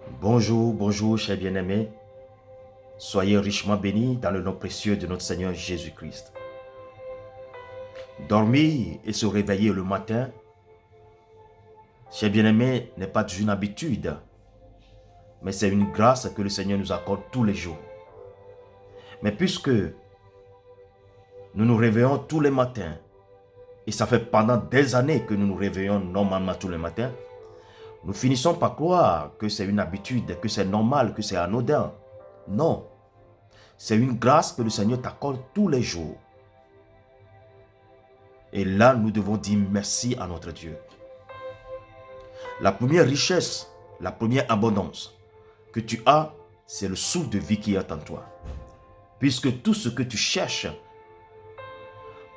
Bonjour, bonjour, chers bien-aimés. Soyez richement bénis dans le nom précieux de notre Seigneur Jésus-Christ. Dormir et se réveiller le matin, chers bien-aimés, n'est pas une habitude, mais c'est une grâce que le Seigneur nous accorde tous les jours. Mais puisque nous nous réveillons tous les matins, et ça fait pendant des années que nous nous réveillons normalement tous les matins, nous finissons par croire que c'est une habitude, que c'est normal, que c'est anodin. Non, c'est une grâce que le Seigneur t'accorde tous les jours. Et là, nous devons dire merci à notre Dieu. La première richesse, la première abondance que tu as, c'est le souffle de vie qui est en toi. Puisque tout ce que tu cherches,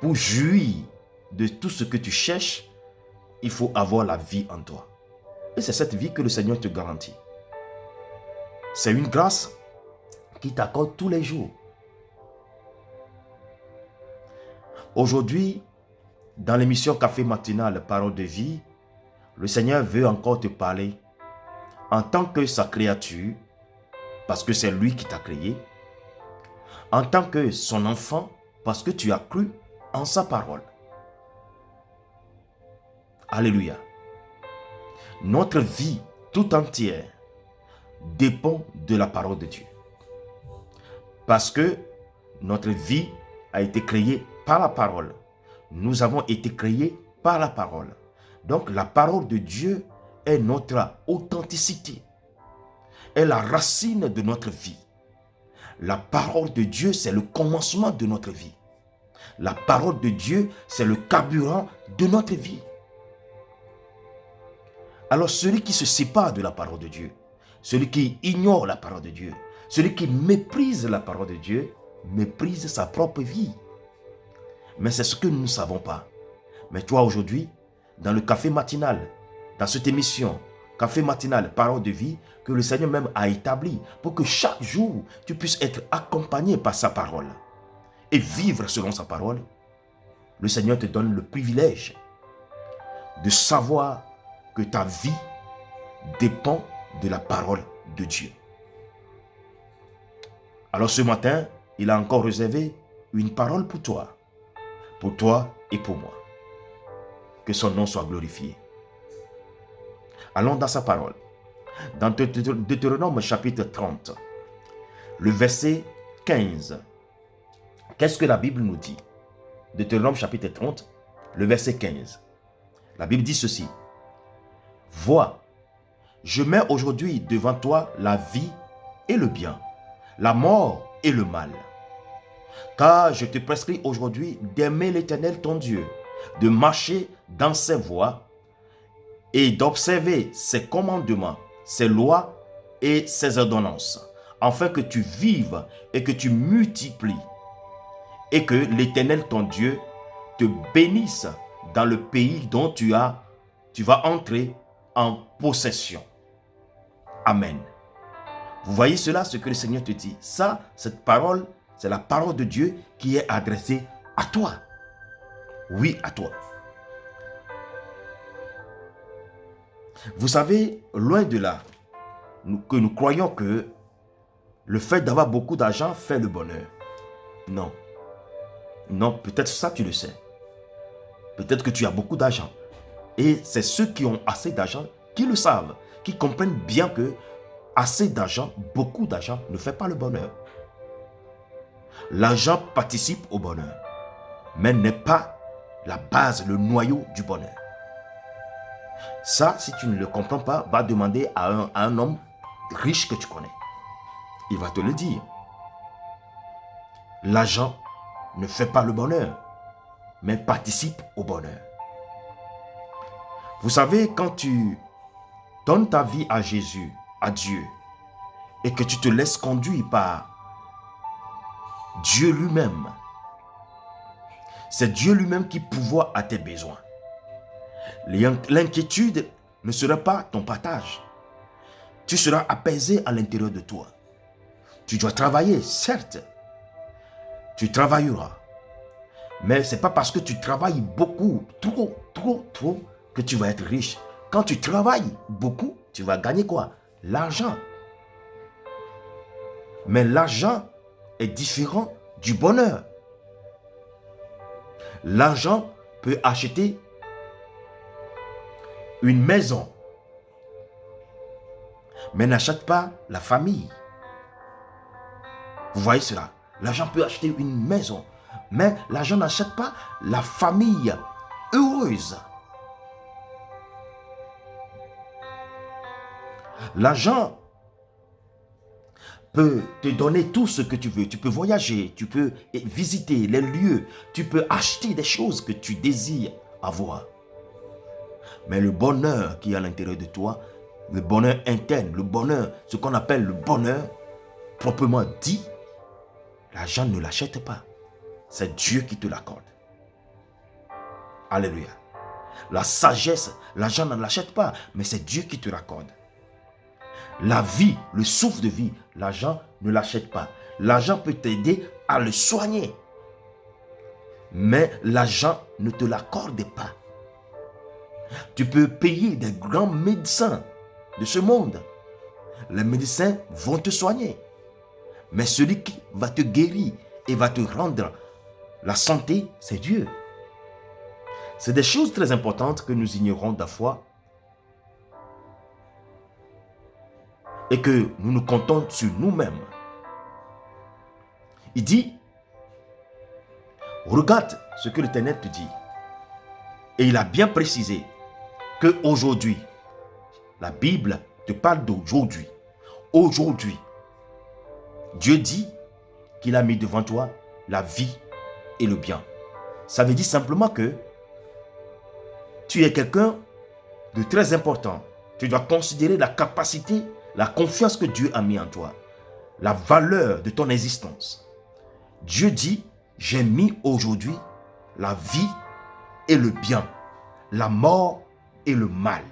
pour jouir de tout ce que tu cherches, il faut avoir la vie en toi. Et c'est cette vie que le Seigneur te garantit. C'est une grâce qui t'accorde tous les jours. Aujourd'hui, dans l'émission Café Matinal Parole de Vie, le Seigneur veut encore te parler en tant que sa créature, parce que c'est lui qui t'a créé, en tant que son enfant, parce que tu as cru en sa parole. Alléluia. Notre vie tout entière dépend de la parole de Dieu. Parce que notre vie a été créée par la parole. Nous avons été créés par la parole. Donc la parole de Dieu est notre authenticité, est la racine de notre vie. La parole de Dieu, c'est le commencement de notre vie. La parole de Dieu, c'est le carburant de notre vie. Alors celui qui se sépare de la parole de Dieu, celui qui ignore la parole de Dieu, celui qui méprise la parole de Dieu, méprise sa propre vie. Mais c'est ce que nous ne savons pas. Mais toi aujourd'hui, dans le café matinal, dans cette émission, café matinal, parole de vie, que le Seigneur même a établi pour que chaque jour, tu puisses être accompagné par sa parole et vivre selon sa parole, le Seigneur te donne le privilège de savoir que ta vie dépend de la parole de Dieu. Alors ce matin, il a encore réservé une parole pour toi et pour moi. Que son nom soit glorifié. Allons dans sa parole. Dans Deutéronome chapitre 30, le verset 15. Qu'est-ce que la Bible nous dit? Deutéronome chapitre 30, le verset 15. La Bible dit ceci. Vois, je mets aujourd'hui devant toi la vie et le bien, la mort et le mal. Car je te prescris aujourd'hui d'aimer l'Éternel ton Dieu, de marcher dans ses voies et d'observer ses commandements, ses lois et ses ordonnances, afin que tu vives et que tu multiplies, et que l'Éternel ton Dieu te bénisse dans le pays dont tu vas entrer en possession. Amen. Vous voyez cela, ce que le Seigneur te dit. Ça, cette parole, c'est la parole de Dieu qui est adressée à toi. Oui, à toi. Vous savez, loin de là, que nous croyons que le fait d'avoir beaucoup d'argent fait le bonheur. Non. Non, peut-être ça tu le sais. Peut-être que tu as beaucoup d'argent. Et c'est ceux qui ont assez d'argent qui le savent, qui comprennent bien que assez d'argent, beaucoup d'argent ne fait pas le bonheur. L'argent participe au bonheur, mais n'est pas la base, le noyau du bonheur. Ça, si tu ne le comprends pas, va demander à un homme riche que tu connais. Il va te le dire. L'argent ne fait pas le bonheur, mais participe au bonheur. Vous savez, quand tu donnes ta vie à Jésus, à Dieu, et que tu te laisses conduire par Dieu lui-même, c'est Dieu lui-même qui pourvoit à tes besoins. L'inquiétude ne sera pas ton partage. Tu seras apaisé à l'intérieur de toi. Tu dois travailler, certes. Tu travailleras. Mais ce n'est pas parce que tu travailles beaucoup, trop, que tu vas être riche. Quand tu travailles beaucoup, tu vas gagner quoi? l'argent. Mais l'argent est différent du bonheur. L'argent peut acheter une maison, mais n'achète pas la famille. Vous voyez cela? L'argent peut acheter une maison, mais l'argent n'achète pas la famille heureuse. L'argent peut te donner tout ce que tu veux. Tu peux voyager, tu peux visiter les lieux, tu peux acheter des choses que tu désires avoir. Mais le bonheur qui est à l'intérieur de toi, le bonheur interne, le bonheur, ce qu'on appelle le bonheur, proprement dit, l'argent ne l'achète pas. C'est Dieu qui te l'accorde. Alléluia. La sagesse, l'argent ne l'achète pas, mais c'est Dieu qui te l'accorde. La vie, le souffle de vie, l'argent ne l'achète pas. L'argent peut t'aider à le soigner. Mais l'argent ne te l'accorde pas. Tu peux payer des grands médecins de ce monde. Les médecins vont te soigner. Mais celui qui va te guérir et va te rendre la santé, c'est Dieu. C'est des choses très importantes que nous ignorons de la foi et que nous nous comptons sur nous-mêmes. Il dit, regarde ce que l'Éternel te dit. Et il a bien précisé qu'aujourd'hui, la Bible te parle d'aujourd'hui. Aujourd'hui, Dieu dit qu'il a mis devant toi la vie et le bien. Ça veut dire simplement que tu es quelqu'un de très important. Tu dois considérer la capacité, la confiance que Dieu a mis en toi, la valeur de ton existence. Dieu dit, j'ai mis aujourd'hui la vie et le bien, la mort et le mal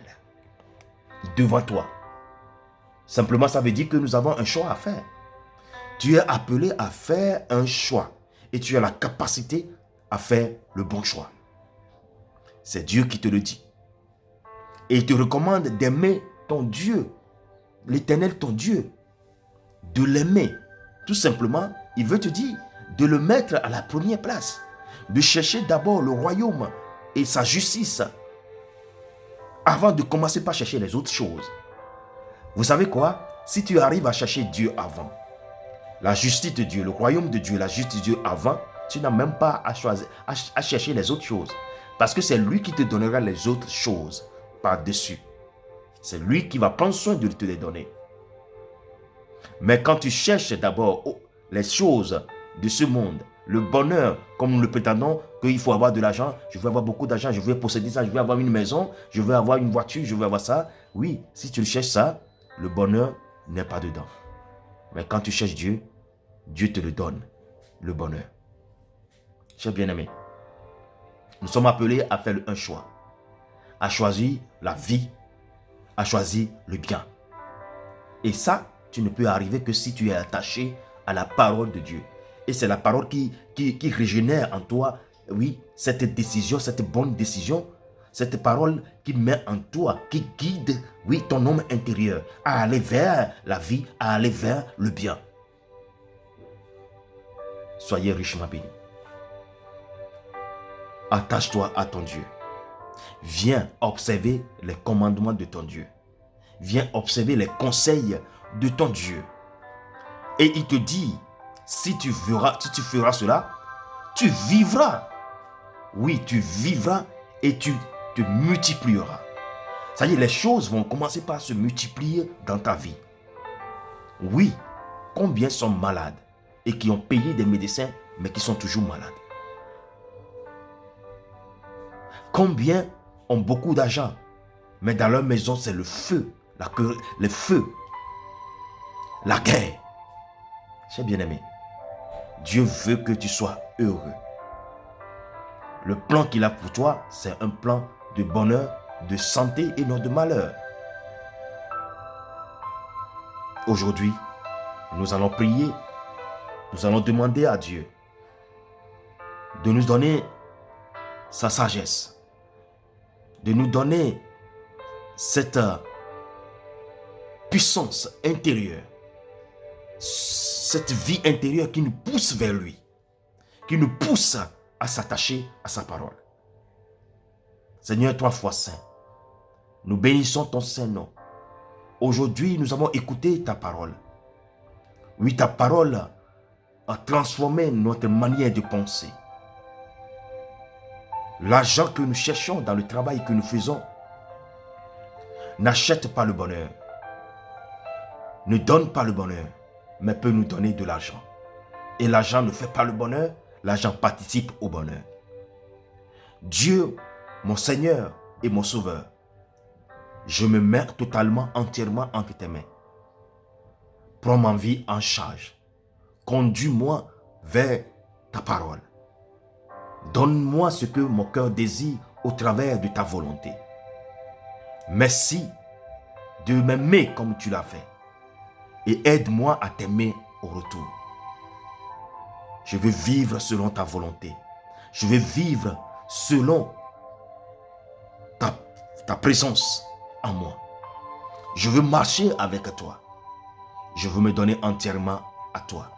devant toi. Simplement, ça veut dire que nous avons un choix à faire. Tu es appelé à faire un choix et tu as la capacité à faire le bon choix. C'est Dieu qui te le dit. Et il te recommande d'aimer ton Dieu, l'Éternel ton Dieu, de l'aimer. Tout simplement, il veut te dire de le mettre à la première place, de chercher d'abord le royaume et sa justice avant de commencer par chercher les autres choses. Vous savez quoi? Si tu arrives à chercher Dieu avant, la justice de Dieu, le royaume de Dieu, la justice de Dieu avant, tu n'as même pas à chercher les autres choses. Parce que c'est lui qui te donnera les autres choses par-dessus. C'est lui qui va prendre soin de te les donner. Mais quand tu cherches d'abord les choses de ce monde, le bonheur, comme nous le prétendons, qu'il faut avoir de l'argent, je veux avoir beaucoup d'argent, je veux posséder ça, je veux avoir une maison, je veux avoir une voiture, je veux avoir ça. Oui, si tu cherches ça, le bonheur n'est pas dedans. Mais quand tu cherches Dieu, Dieu te le donne, le bonheur. Chers bien-aimés, nous sommes appelés à faire un choix, à choisir la vie, à choisir le bien. Et ça, tu ne peux arriver que si tu es attaché à la parole de Dieu. Et c'est la parole qui régénère en toi, oui, cette décision, cette bonne décision, cette parole qui met en toi, qui guide, oui, ton homme intérieur à aller vers la vie, à aller vers le bien. Soyez richement bénis. Attache-toi à ton Dieu. Viens observer les commandements de ton Dieu. Viens observer les conseils de ton Dieu. Et il te dit, si tu feras cela, tu vivras. Oui, tu vivras et tu te multiplieras. C'est-à-dire, les choses vont commencer par se multiplier dans ta vie. Oui, combien sont malades et qui ont payé des médecins, mais qui sont toujours malades? Combien ont beaucoup d'argent, mais dans leur maison, c'est le feu, le feu, la guerre. Chers bien-aimés, Dieu veut que tu sois heureux. Le plan qu'il a pour toi, c'est un plan de bonheur, de santé et non de malheur. Aujourd'hui, nous allons prier, nous allons demander à Dieu de nous donner sa sagesse, de nous donner cette puissance intérieure, cette vie intérieure qui nous pousse vers lui, qui nous pousse à s'attacher à sa parole. Seigneur, toi, foi saint, nous bénissons ton saint nom. Aujourd'hui, nous avons écouté ta parole. Oui, ta parole a transformé notre manière de penser. L'argent que nous cherchons dans le travail que nous faisons n'achète pas le bonheur, ne donne pas le bonheur, mais peut nous donner de l'argent. Et l'argent ne fait pas le bonheur, l'argent participe au bonheur. Dieu, mon Seigneur et mon Sauveur, je me mets totalement, entièrement entre tes mains. Prends ma vie en charge. Conduis-moi vers ta parole. Donne-moi ce que mon cœur désire au travers de ta volonté. Merci de m'aimer comme tu l'as fait. Et aide-moi à t'aimer au retour. Je veux vivre selon ta volonté. Je veux vivre selon ta présence en moi. Je veux marcher avec toi. Je veux me donner entièrement à toi.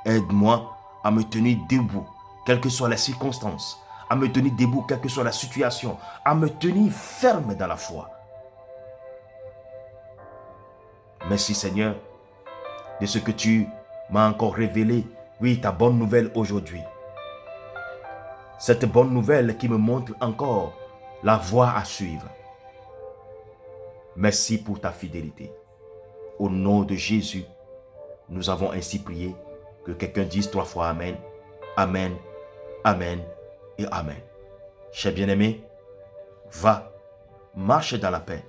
Aide-moi à me tenir debout, quelles que soient les circonstances, à me tenir debout, quelle que soit la situation, à me tenir ferme dans la foi. Merci Seigneur de ce que tu m'as encore révélé. Oui, ta bonne nouvelle aujourd'hui. Cette bonne nouvelle qui me montre encore la voie à suivre. Merci pour ta fidélité. Au nom de Jésus, nous avons ainsi prié. Que quelqu'un dise 3 fois Amen, Amen, Amen et Amen. Cher bien-aimé, va, marche dans la paix.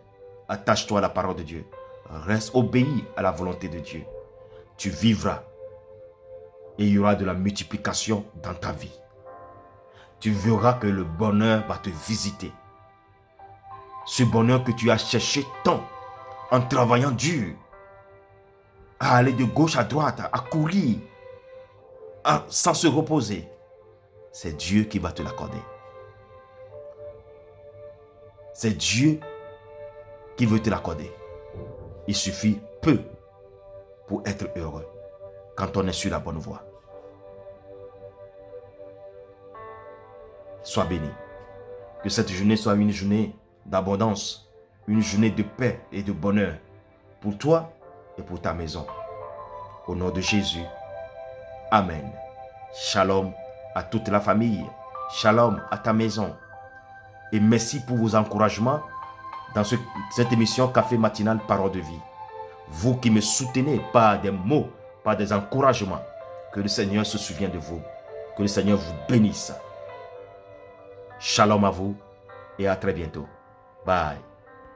Attache-toi à la parole de Dieu. Reste obéi à la volonté de Dieu. Tu vivras et il y aura de la multiplication dans ta vie. Tu verras que le bonheur va te visiter. Ce bonheur que tu as cherché tant en travaillant dur, à aller de gauche à droite, à courir, sans se reposer, c'est Dieu qui va te l'accorder. C'est Dieu qui veut te l'accorder. Il suffit peu pour être heureux quand on est sur la bonne voie. Sois béni. Que cette journée soit une journée d'abondance, une journée de paix et de bonheur pour toi et pour ta maison. Au nom de Jésus, Amen. Shalom à toute la famille. Shalom à ta maison. Et merci pour vos encouragements dans cette émission Café Matinal Parole de Vie. Vous qui me soutenez par des mots, par des encouragements, que le Seigneur se souvienne de vous. Que le Seigneur vous bénisse. Shalom à vous et à très bientôt. Bye.